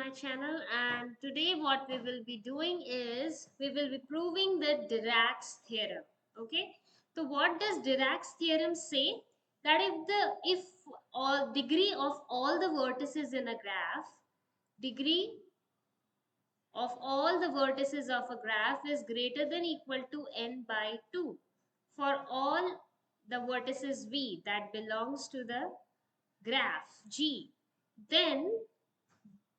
my channel, and today what we will be doing is we will be proving the Dirac's theorem. Okay, so what does Dirac's theorem say? That if all degree of all the vertices in a graph, degree of all the vertices of a graph is greater than equal to n by 2 for all the vertices v that belongs to the graph G, then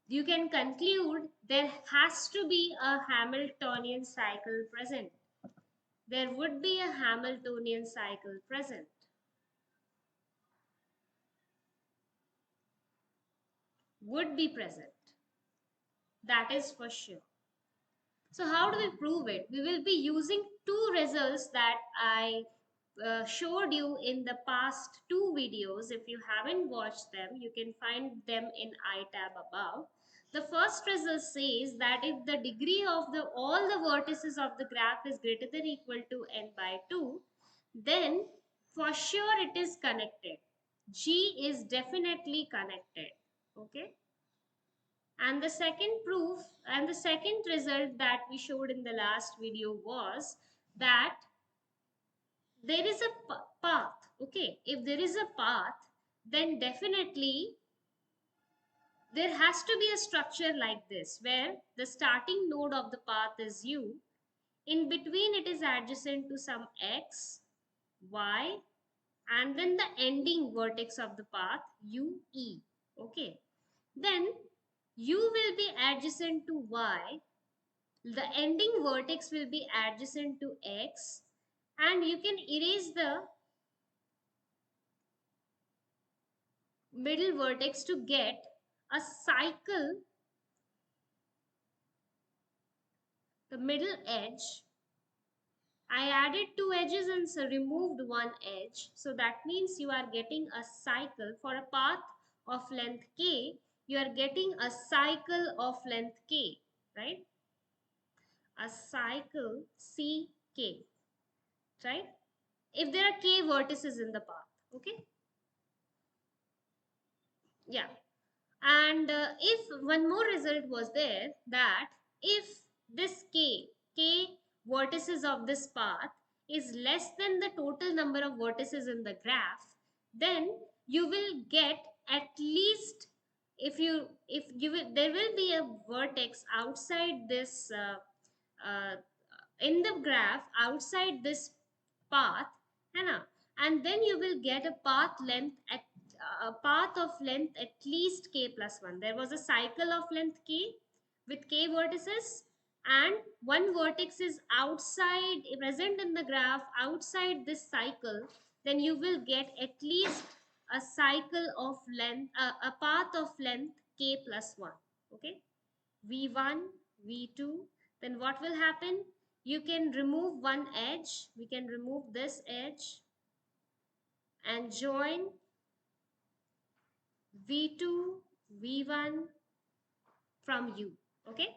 you can conclude there has to be a Hamiltonian cycle present. There would be a Hamiltonian cycle present. Would be present. That is for sure. So how do we prove it? We will be using two results that I showed you in the past two videos. If you haven't watched them, you can find them in iTab above. The first result says that if the degree of all the vertices of the graph is greater than equal to n by 2, then for sure it is connected. G is definitely connected. Okay. And the second proof and the second result that we showed in the last video was that there is a path. Okay, if there is a path, then definitely there has to be a structure like this where the starting node of the path is u. In between it is adjacent to some x, y, and then the ending vertex of the path u, e. Okay, then u will be adjacent to y, the ending vertex will be adjacent to x, and you can erase the middle vertex to get a cycle, the middle edge. I added two edges and so removed one edge, so that means you are getting a cycle for a path of length k. You are getting a cycle of length k, right? A cycle ck, right? If there are k vertices in the path, okay? Yeah. And if one more result was there, that if this k vertices of this path is less than the total number of vertices in the graph, then you will get at least, if you will, there will be a vertex outside this uh, in the graph outside this path, है ना? And then you will get a path length at a path of length at least k plus 1. There was a cycle of length k with k vertices, and one vertex is outside, present in the graph outside this cycle, then you will get at least a cycle of length, a path of length k plus 1. Okay, v1, v2, then what will happen? You can remove one edge, we can remove this edge and join v2, v1 from u. Okay,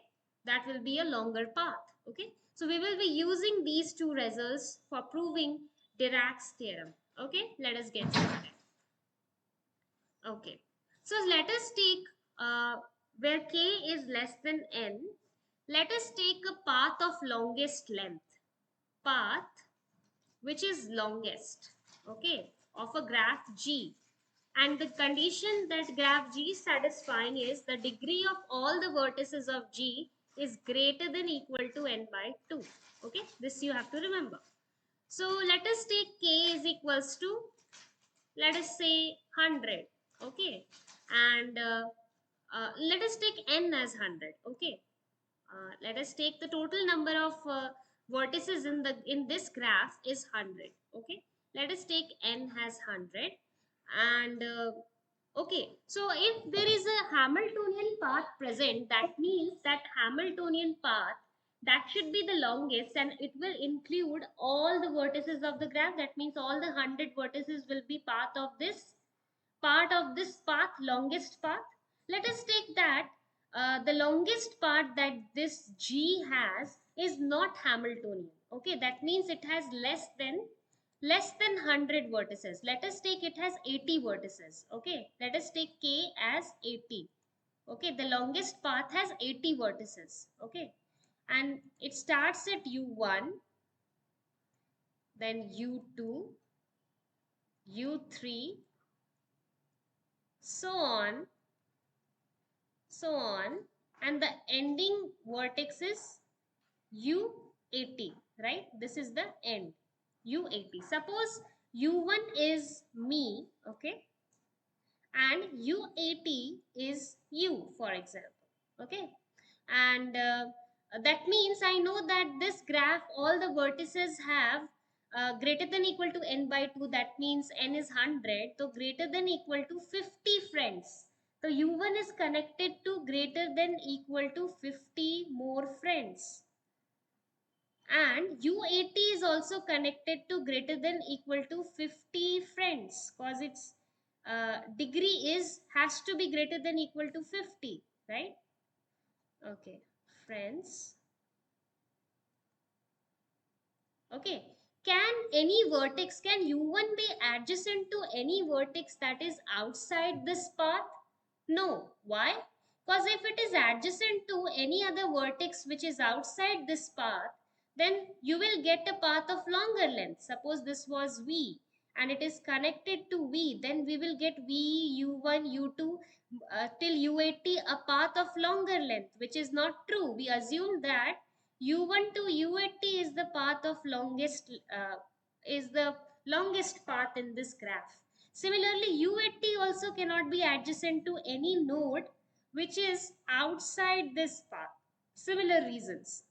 that will be a longer path. Okay, so we will be using these two results for proving Dirac's theorem. Okay, let us get started. Okay, so let us take where k is less than n, let us take a path of longest length, path which is longest, okay, of a graph G. And the condition that graph G is satisfying is the degree of all the vertices of G is greater than equal to n by 2. Okay, this you have to remember. So let us take k is equals to, let us say 100. Okay, and let us take n as 100. Okay, let us take the total number of vertices in this graph is 100. Okay, let us take n as 100, and okay, so if there is a Hamiltonian path present, that means that Hamiltonian path, that should be the longest, and it will include all the vertices of the graph. That means all the 100 vertices will be part of this path, longest path. Let us take that the longest part that this G has is not Hamiltonian. Okay, that means it has less than 100 vertices. Let us take it has 80 vertices. Okay, let us take k as 80. Okay, the longest path has 80 vertices. Okay, and it starts at u1, then u2, u3, so on, so on, and the ending vertex is u80, right? This is the end, u80. Suppose u1 is me, okay, and u80 is you, for example, okay, and that means I know that this graph, all the vertices have greater than equal to n by 2. That means n is 100, so greater than equal to 50 friends. So u1 is connected to greater than equal to 50 more friends, and u80 is also connected to greater than equal to 50 friends, because its degree is has to be greater than equal to 50, right? Okay, friends. Okay, can any vertex, can u1 be adjacent to any vertex that is outside this path? No. Why? Because if it is adjacent to any other vertex which is outside this path, then you will get a path of longer length. Suppose this was V and it is connected to V, then we will get V, U1, U2 till U80 a path of longer length, which is not true. We assume that U1 to U80 is the path of is the longest path in this graph. Similarly, U80 also cannot be adjacent to any node which is outside this path. Similar reasons.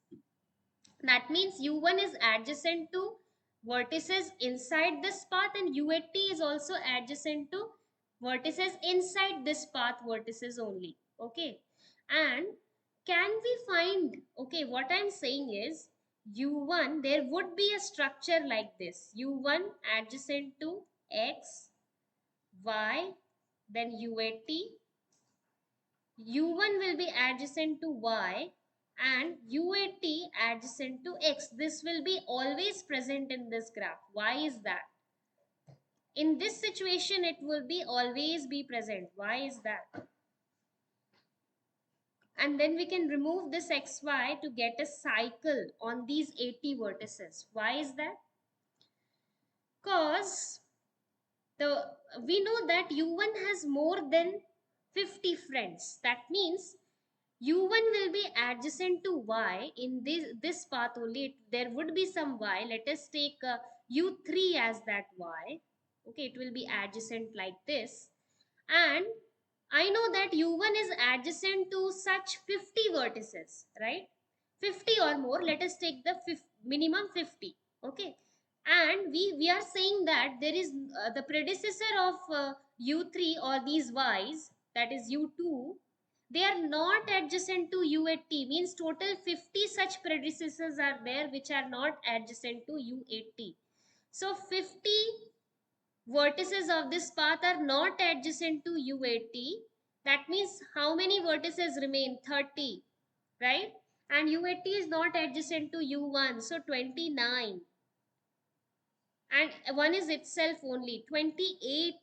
That means U1 is adjacent to vertices inside this path, and U80 is also adjacent to vertices inside this path vertices only. Okay. And can we find, okay, what I'm saying is U1, there would be a structure like this. U1 adjacent to X, Y, then U80. U1 will be adjacent to Y and U80 adjacent to X. This will be always present in this graph. Why is that? In this situation, it will be always be present. Why is that? And then we can remove this XY to get a cycle on these 80 vertices. Why is that? Because the we know that U1 has more than 50 friends. That means U1 will be adjacent to Y in this path only. There would be some Y. Let us take U3 as that Y. Okay, it will be adjacent like this. And I know that U1 is adjacent to such 50 vertices, right? 50 or more. Let us take the minimum 50. Okay. And we are saying that there is the predecessor of U3 or these Ys, that is U2, they are not adjacent to U80. Means total 50 such predecessors are there which are not adjacent to U80. So 50 vertices of this path are not adjacent to U80. That means how many vertices remain? 30, right? And U80 is not adjacent to U1, so 29. And 1 is itself only. 28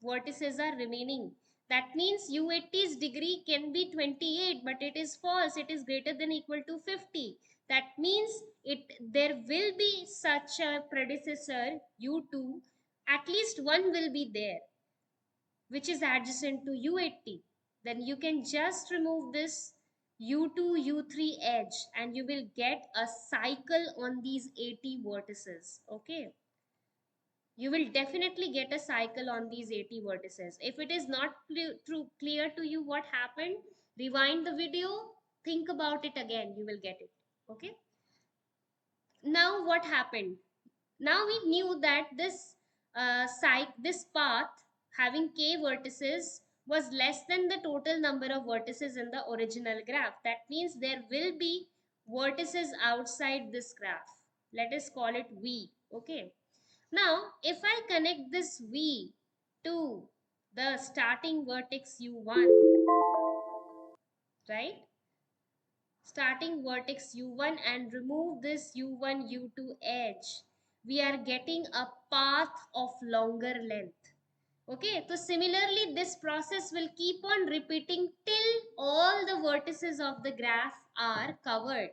vertices are remaining. That means U80's degree can be 28, but it is false. It is greater than equal to 50. That means there will be such a predecessor U2. At least one will be there, which is adjacent to U80. Then you can just remove this U2, U3 edge and you will get a cycle on these 80 vertices. Okay. You will definitely get a cycle on these 80 vertices. If it is not clear to you what happened, rewind the video, think about it again, you will get it. Okay. Now what happened? Now we knew that this path having k vertices was less than the total number of vertices in the original graph. That means there will be vertices outside this graph. Let us call it V. Okay. Now, if I connect this V to the starting vertex U1, right? Starting vertex U1 and remove this U1, U2 edge, we are getting a path of longer length. Okay, so similarly, this process will keep on repeating till all the vertices of the graph are covered.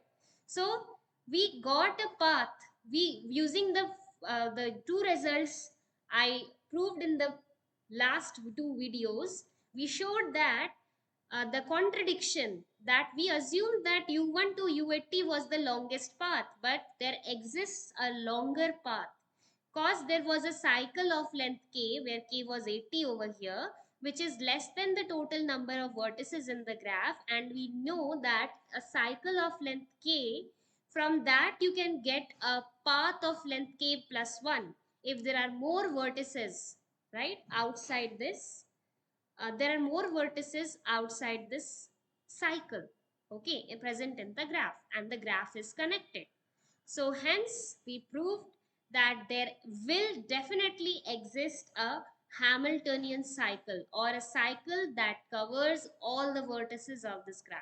So we got a path. We using the two results I proved in the last two videos. We showed that the contradiction that we assumed that u1 to u80 was the longest path, but there exists a longer path cause there was a cycle of length k where k was 80 over here, which is less than the total number of vertices in the graph, and we know that a cycle of length k, from that you can get a path of length k plus 1 if there are more vertices, right, outside this. There are more vertices outside this cycle, okay, present in the graph, and the graph is connected. So hence we proved that there will definitely exist a Hamiltonian cycle, or a cycle that covers all the vertices of this graph.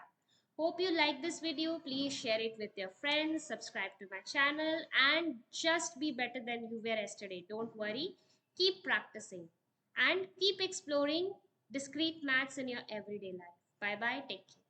Hope you like this video. Please share it with your friends, subscribe to my channel, and just be better than you were yesterday. Don't worry. Keep practicing and keep exploring discrete maths in your everyday life. Bye bye. Take care.